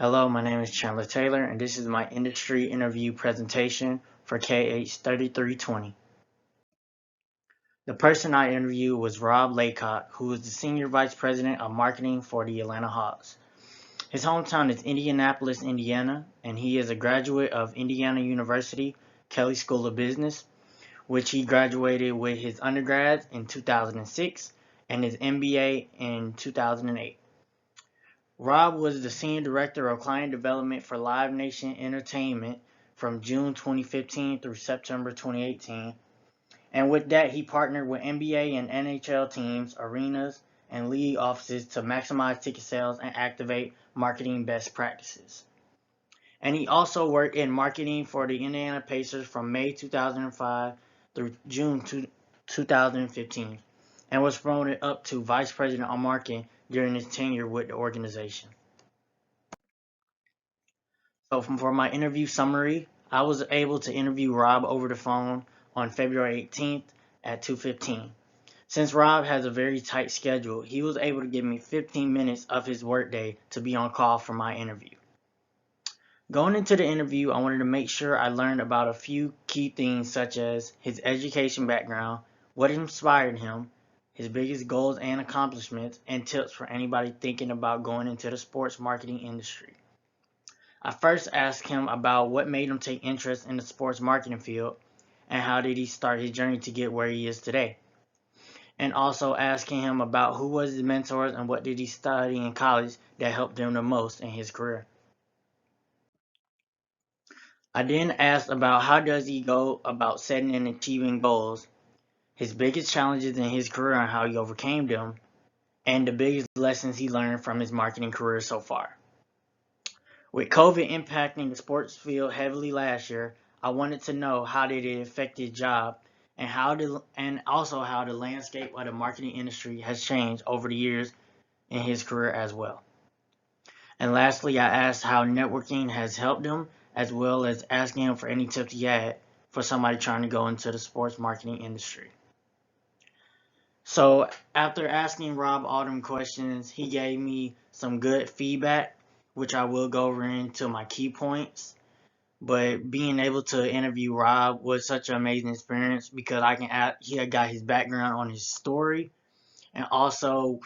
Hello, my name is Chandler Taylor, and this is my industry interview presentation for KH 3320. The person I interviewed was Rob Laycock, who is the Senior Vice President of Marketing for the Atlanta Hawks. His hometown is Indianapolis, Indiana, and he is a graduate of Indiana University Kelley School of Business, which he graduated with his undergrad in 2006 and his MBA in 2008. Rob was the Senior Director of Client Development for Live Nation Entertainment from June 2015 through September 2018. And with that, he partnered with NBA and NHL teams, arenas, and league offices to maximize ticket sales and activate marketing best practices. And he also worked in marketing for the Indiana Pacers from May 2005 through June 2015 and was promoted up to Vice President of Marketing during his tenure with the organization. So for my interview summary, I was able to interview Rob over the phone on February 18th at 2:15. Since Rob has a very tight schedule, he was able to give me 15 minutes of his workday to be on call for my interview. Going into the interview, I wanted to make sure I learned about a few key things such as his education background, what inspired him, his biggest goals and accomplishments, and tips for anybody thinking about going into the sports marketing industry. I first asked him about what made him take interest in the sports marketing field and how did he start his journey to get where he is today. And also asking him about who was his mentors and what did he study in college that helped him the most in his career. I then asked about how does he go about setting and achieving goals, his biggest challenges in his career and how he overcame them, and the biggest lessons he learned from his marketing career so far. With COVID impacting the sports field heavily last year, I wanted to know how did it affect his job and also how the landscape of the marketing industry has changed over the years in his career as well. And lastly, I asked how networking has helped him, as well as asking him for any tips he had for somebody trying to go into the sports marketing industry. So after asking Rob all them questions, he gave me some good feedback, which I will go over into my key points. But being able to interview Rob was such an amazing experience because he had got his background on his story and also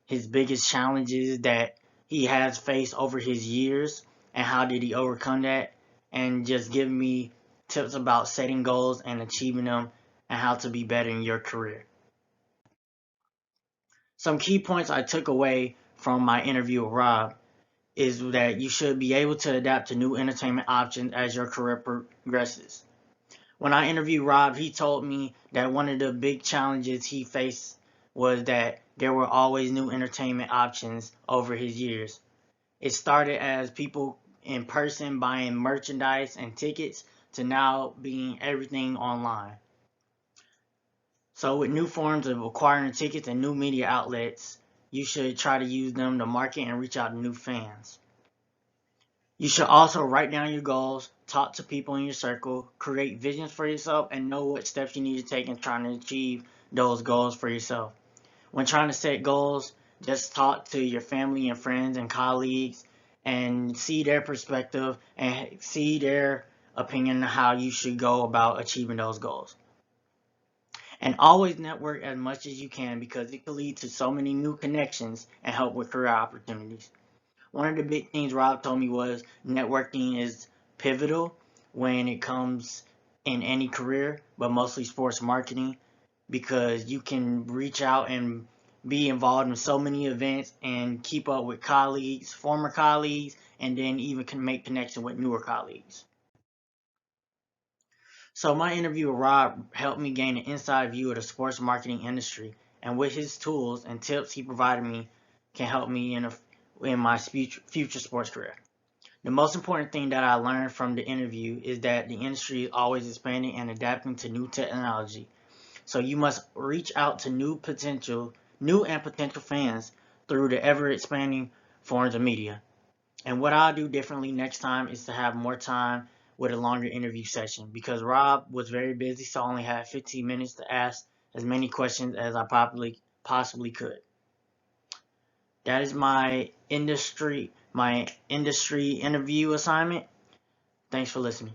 his biggest challenges that he has faced over his years and how did he overcome that, and just give me tips about setting goals and achieving them and how to be better in your career. Some key points I took away from my interview with Rob is that you should be able to adapt to new entertainment options as your career progresses. When I interviewed Rob, he told me that one of the big challenges he faced was that there were always new entertainment options over his years. It started as people in person buying merchandise and tickets to now being everything online. So with new forms of acquiring tickets and new media outlets, you should try to use them to market and reach out to new fans. You should also write down your goals, talk to people in your circle, create visions for yourself, and know what steps you need to take in trying to achieve those goals for yourself. When trying to set goals, just talk to your family and friends and colleagues and see their perspective and see their opinion on how you should go about achieving those goals. And always network as much as you can because it can lead to so many new connections and help with career opportunities. One of the big things Rob told me was networking is pivotal when it comes in any career, but mostly sports marketing, because you can reach out and be involved in so many events and keep up with colleagues, former colleagues, and then even can make connection with newer colleagues. So my interview with Rob helped me gain an inside view of the sports marketing industry, and with his tools and tips he provided me can help me in my future sports career. The most important thing that I learned from the interview is that the industry is always expanding and adapting to new technology. So you must reach out to new and potential fans through the ever expanding forms of media. And what I'll do differently next time is to have more time with a longer interview session because Rob was very busy, so I only had 15 minutes to ask as many questions as I possibly could. That is my industry my industry interview assignment. Thanks for listening.